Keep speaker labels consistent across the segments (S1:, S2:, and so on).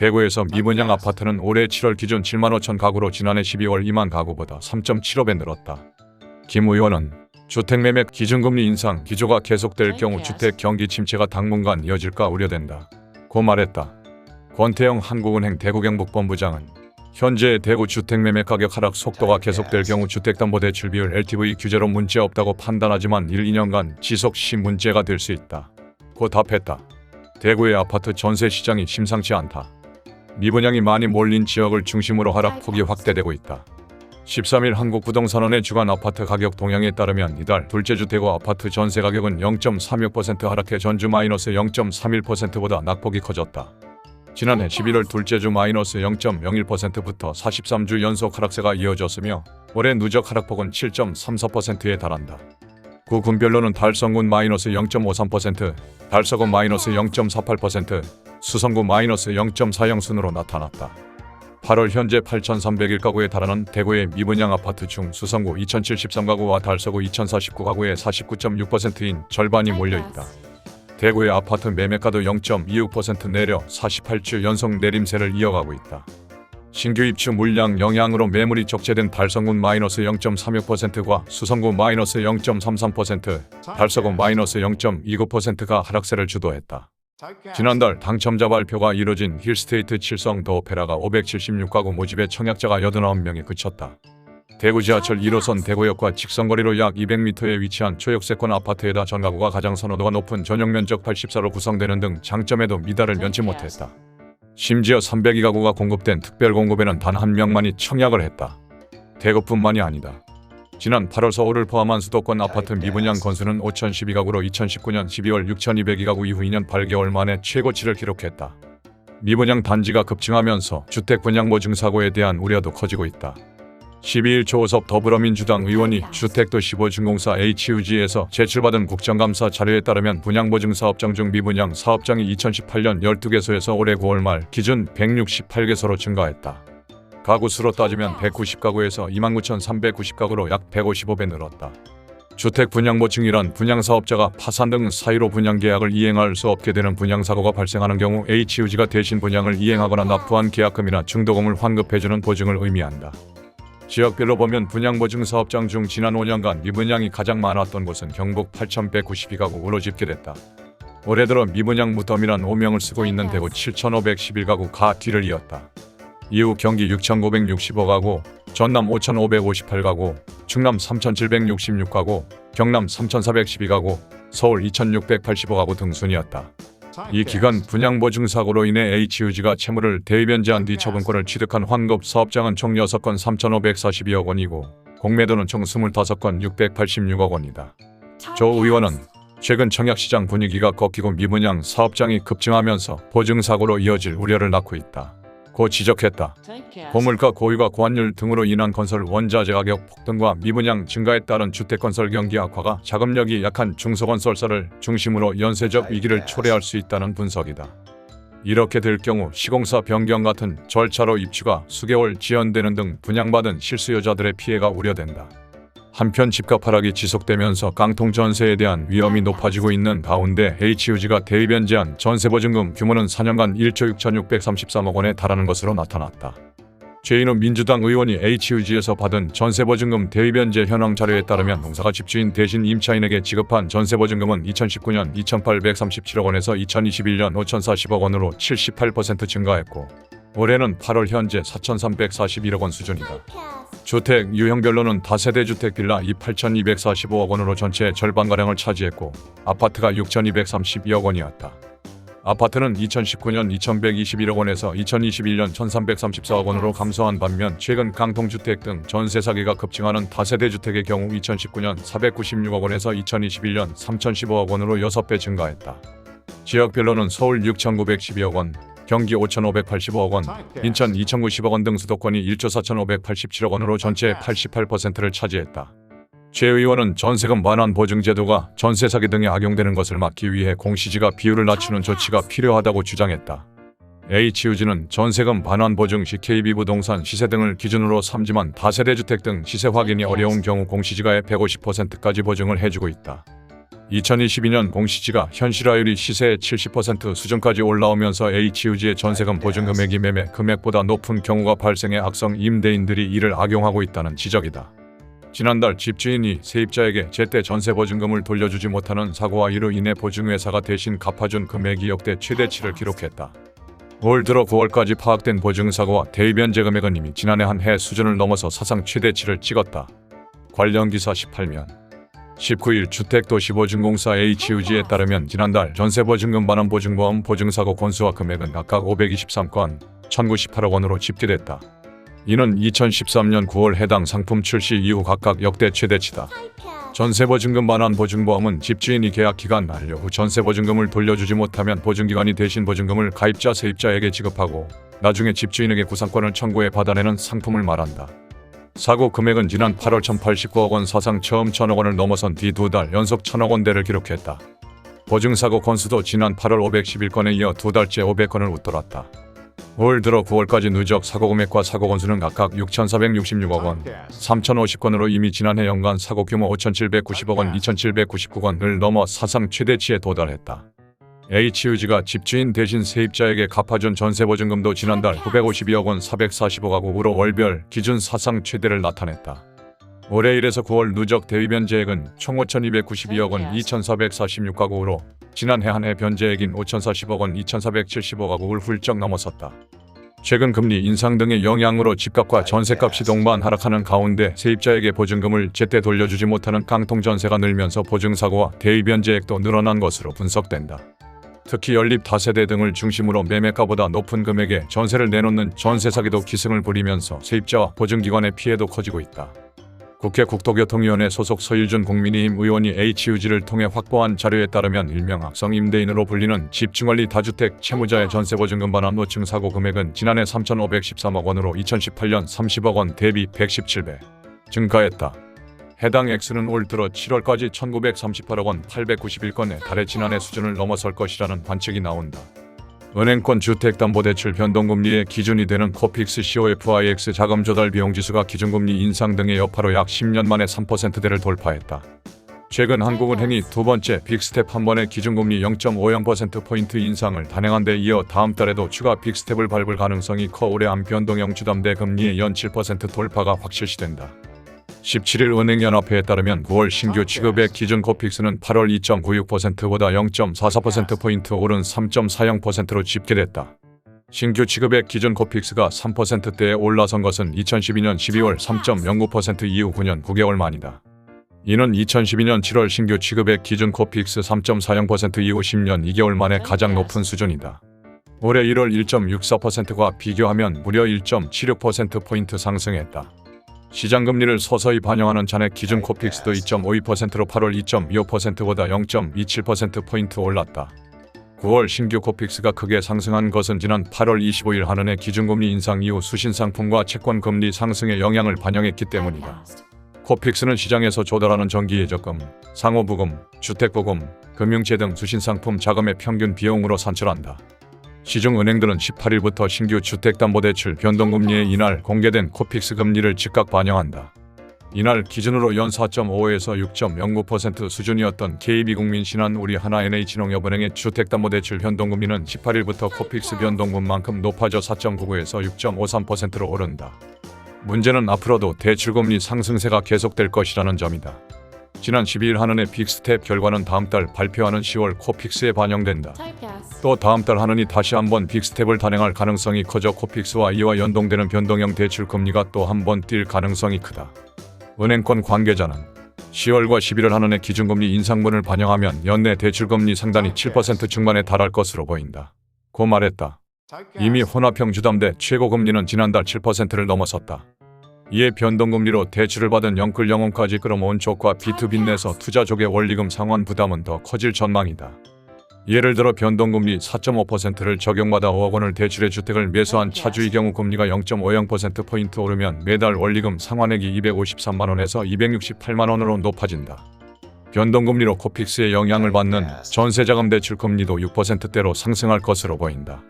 S1: 대구에서 미분양 아파트는 올해 7월 기준 7만 5천 가구로 지난해 12월 2만 가구보다 3.75배 늘었다. 김 의원은 주택매매 기준금리 인상 기조가 계속될 경우 주택 경기 침체가 당분간 이어질까 우려된다 고 말했다. 권태영 한국은행 대구경북본부장은 현재 대구 주택매매 가격 하락 속도가 계속될 경우 주택담보대출비율 LTV 규제로 문제 없다고 판단하지만 1, 2년간 지속 시 문제가 될 수 있다 고 답했다. 대구의 아파트 전세 시장이 심상치 않다. 미분양이 많이 몰린 지역을 중심으로 하락폭이 확대되고 있다. 13일 한국부동산원의 주간 아파트 가격 동향에 따르면 이달 둘째 주 대구 아파트 전세 가격은 0.36% 하락해 전주 -0.31%보다 낙폭이 커졌다. 지난해 11월 둘째 주 -0.01%부터 43주 연속 하락세가 이어졌으며 올해 누적 하락폭은 7.34%에 달한다. 구군별로는 달성군 -0.53%, 달서군 -0.48%, 수성구 -0.40 순으로 나타났다. 8월 현재 8,301가구에 달하는 대구의 미분양 아파트 중 수성구 2,073가구와 달서구 2,049가구의 49.6%인 절반이 몰려있다. 대구의 아파트 매매가도 0.26% 내려 48주 연속 내림세를 이어가고 있다. 신규 입주 물량 영향으로 매물이 적재된 달성군 -0.36%과 수성구 -0.33%, 달서구 -0.29%가 하락세를 주도했다. 지난달 당첨자 발표가 이뤄진 힐스테이트 칠성 더 오페라가 576가구 모집에 청약자가 89명에 그쳤다. 대구 지하철 1호선 대구역과 직선거리로 약 200m에 위치한 초역세권 아파트에다 전가구가 가장 선호도가 높은 전용면적 84로 구성되는 등 장점에도 미달을 면치 못했다. 심지어 302가구가 공급된 특별공급에는 단 한 명만이 청약을 했다. 대구뿐만이 아니다. 지난 8월 서울을 포함한 수도권 아파트 미분양 건수는 5,012가구로 2019년 12월 6,202가구 이후 2년 8개월 만에 최고치를 기록했다. 미분양 단지가 급증하면서 주택 분양보증 사고에 대한 우려도 커지고 있다. 12일 조호섭 더불어민주당 의원이 주택도시보증공사 HUG에서 제출받은 국정감사 자료에 따르면 분양보증 사업장 중 미분양 사업장이 2018년 12개소에서 올해 9월 말 기준 168개소로 증가했다. 가구 수로 따지면 190가구에서 29,390가구로 약 155배 늘었다. 주택 분양보증이란 분양사업자가 파산 등 사유로 분양계약을 이행할 수 없게 되는 분양사고가 발생하는 경우 HUG가 대신 분양을 이행하거나 납부한 계약금이나 중도금을 환급해주는 보증을 의미한다. 지역별로 보면 분양보증 사업장 중 지난 5년간 미분양이 가장 많았던 곳은 경북 8,192가구로 집계됐다. 올해 들어 미분양 무덤이란 오명을 쓰고 있는 대구 7,511가구가 뒤를 이었다. 이후 경기 6,965가구, 전남 5,558가구, 충남 3,766가구, 경남 3,412가구, 서울 2,685가구 등 순이었다. 이 기간 분양보증 사고로 인해 HUG가 채무를 대위변제한 뒤 처분권을 취득한 환급 사업장은 총 6건 3,542억 원이고 공매도는 총 25건 686억 원이다. 조 의원은 최근 청약시장 분위기가 꺾이고 미분양 사업장이 급증하면서 보증사고로 이어질 우려를 낳고 있다 고 지적했다. 고물가 고유가 고환율 등으로 인한 건설 원자재 가격 폭등과 미분양 증가에 따른 주택건설 경기 악화가 자금력이 약한 중소건설사를 중심으로 연쇄적 위기를 초래할 수 있다는 분석이다. 이렇게 될 경우 시공사 변경 같은 절차로 입주가 수개월 지연되는 등 분양받은 실수요자들의 피해가 우려된다. 한편 집값 하락이 지속되면서 깡통 전세에 대한 위험이 높아지고 있는 가운데 HUG가 대위변제한 전세보증금 규모는 4년간 1조 6,633억 원에 달하는 것으로 나타났다. 최인호 민주당 의원이 HUG에서 받은 전세보증금 대위변제 현황 자료에 따르면 농사가 집주인 대신 임차인에게 지급한 전세보증금은 2019년 2,837억 원에서 2021년 5,040억 원으로 78% 증가했고 올해는 8월 현재 4,341억 원 수준이다. 주택 유형별로는 다세대 주택 빌라 8,245억 원으로 전체의 절반가량을 차지했고 아파트가 6,232억 원이었다. 아파트는 2019년 2,121억 원에서 2021년 1,334억 원으로 감소한 반면 최근 강통주택 등 전세 사기가 급증하는 다세대 주택의 경우 2019년 496억 원에서 2021년 3,015억 원으로 6배 증가했다. 지역별로는 서울 6,912억 원, 경기 5,585억 원, 인천 2,090억 원 등 수도권이 1조 4,587억 원으로 전체의 88%를 차지했다. 최 의원은 전세금 완환 보증 제도가 전세 사기 등에 악용되는 것을 막기 위해 공시지가 비율을 낮추는 조치가 필요하다고 주장했다. HUG는 전세금 반환 보증 시 KB부동산 시세 등을 기준으로 삼지만 다세대 주택 등 시세 확인이 어려운 경우 공시지가의 150%까지 보증을 해주고 있다. 2022년 공시지가 현실화율이 시세의 70% 수준까지 올라오면서 H유지의 전세금 보증금액이 매매 금액보다 높은 경우가 발생해 악성 임대인들이 이를 악용하고 있다는 지적이다. 지난달 집주인이 세입자에게 제때 전세 보증금을 돌려주지 못하는 사고와 이로 인해 보증회사가 대신 갚아준 금액이 역대 최대치를 기록했다. 올 들어 9월까지 파악된 보증사고와 대위변제 금액은 이미 지난해 한 해 수준을 넘어서 사상 최대치를 찍었다. 관련 기사 18면 19일 주택도시보증공사 H유지에 따르면 지난달 전세보증금 반환 보증보험 보증사고 건수와 금액은 각각 523건, 1,098억 원으로 집계됐다. 이는 2013년 9월 해당 상품 출시 이후 각각 역대 최대치다. 전세보증금 반환 보증보험은 집주인이 계약기간 만료 후 전세보증금을 돌려주지 못하면 보증기관이 대신 보증금을 가입자 세입자에게 지급하고 나중에 집주인에게 구상권을 청구해 받아내는 상품을 말한다. 사고 금액은 지난 8월 1,089억 원 사상 처음 1,000억 원을 넘어선 뒤 2달 연속 1,000억 원대를 기록했다. 보증사고 건수도 지난 8월 511건에 이어 2달째 500건을 웃돌았다. 올 들어 9월까지 누적 사고 금액과 사고 건수는 각각 6,466억 원, 3,050건으로 이미 지난해 연간 사고 규모 5,790억 원, 2,799건을 넘어 사상 최대치에 도달했다. H유지가 집주인 대신 세입자에게 갚아준 전세보증금도 지난달 952억 원 445가구로 월별 기준 사상 최대를 나타냈다. 올해 1에서 9월 누적 대위변제액은 총 5,292억 원 2,446가구로 지난해 한 해 변제액인 5,040억 원 2,475가구를 훌쩍 넘어섰다. 최근 금리 인상 등의 영향으로 집값과 전세값이 동반 하락하는 가운데 세입자에게 보증금을 제때 돌려주지 못하는 깡통 전세가 늘면서 보증사고와 대위변제액도 늘어난 것으로 분석된다. 특히 연립 다세대 등을 중심으로 매매가보다 높은 금액에 전세를 내놓는 전세 사기도 기승을 부리면서 세입자와 보증기관의 피해도 커지고 있다. 국회 국토교통위원회 소속 서일준 국민의힘 의원이 H유지를 통해 확보한 자료에 따르면 일명 악성 임대인으로 불리는 집중관리 다주택 채무자의 전세보증금 반환 노증 사고 금액은 지난해 3,513억 원으로 2018년 30억 원 대비 117배 증가했다. 해당 액수는 올 들어 7월까지 1,938억 원 891건에 달해 지난해 수준을 넘어설 것이라는 관측이 나온다. 은행권 주택담보대출 변동금리의 기준이 되는 코픽스 COFIX 자금조달 비용지수가 기준금리 인상 등의 여파로 약 10년 만에 3%대를 돌파했다. 최근 한국은행이 두 번째 빅스텝 한 번의 기준금리 0.50%포인트 인상을 단행한 데 이어 다음 달에도 추가 빅스텝을 밟을 가능성이 커 올해 안 변동형 주담대 금리의 연 7% 돌파가 확실시된다. 17일 은행연합회에 따르면 9월 신규 취급액 기준 코픽스는 8월 2.96%보다 0.44%포인트 오른 3.40%로 집계됐다. 신규 취급액 기준 코픽스가 3%대에 올라선 것은 2012년 12월 3.09% 이후 9년 9개월 만이다. 이는 2012년 7월 신규 취급액 기준 코픽스 3.40% 이후 10년 2개월 만에 가장 높은 수준이다. 올해 1월 1.64%과 비교하면 무려 1.76%포인트 상승했다. 시장금리를 서서히 반영하는 잔액 기준 코픽스도 2.52%로 8월 2.25%보다 0.27%포인트 올랐다. 9월 신규 코픽스가 크게 상승한 것은 지난 8월 25일 한은의 기준금리 인상 이후 수신상품과 채권금리 상승의 영향을 반영했기 때문이다. 코픽스는 시장에서 조달하는 정기예적금, 상호부금, 주택보금, 금융채 등 수신상품 자금의 평균 비용으로 산출한다. 시중은행들은 18일부터 신규 주택담보대출 변동금리의 이날 공개된 코픽스 금리를 즉각 반영한다. 이날 기준으로 연 4.5에서 6.09% 수준이었던 KB국민신한 우리하나NH농협은행의 주택담보대출 변동금리는 18일부터 코픽스 변동분만큼 높아져 4.99에서 6.53%로 오른다. 문제는 앞으로도 대출금리 상승세가 계속될 것이라는 점이다. 지난 12일 한은의 빅스텝 결과는 다음 달 발표하는 10월 코픽스에 반영된다. 또 다음 달 한은이 다시 한번 빅스텝을 단행할 가능성이 커져 코픽스와 이와 연동되는 변동형 대출 금리가 또 한 번 뛸 가능성이 크다. 은행권 관계자는 10월과 11월 한은의 기준금리 인상분을 반영하면 연내 대출금리 상단이 7% 중반에 달할 것으로 보인다. 고 말했다. 이미 혼합형 주담대 최고금리는 지난달 7%를 넘어섰다. 이에 변동금리로 대출을 받은 영끌영혼까지 끌어모은 쪽과 B2B 내에서 투자족의 원리금 상환 부담은 더 커질 전망이다. 예를 들어 변동금리 4.5%를 적용받아 5억 원을 대출해 주택을 매수한 차주의 경우 금리가 0.50%포인트 오르면 매달 원리금 상환액이 253만 원에서 268만 원으로 높아진다. 변동금리로 코픽스에 영향을 받는 전세자금 대출 금리도 6%대로 상승할 것으로 보인다.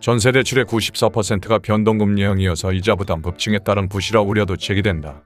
S1: 전세대출의 94%가 변동금리형이어서 이자 부담 급증에 따른 부실화 우려도 제기된다.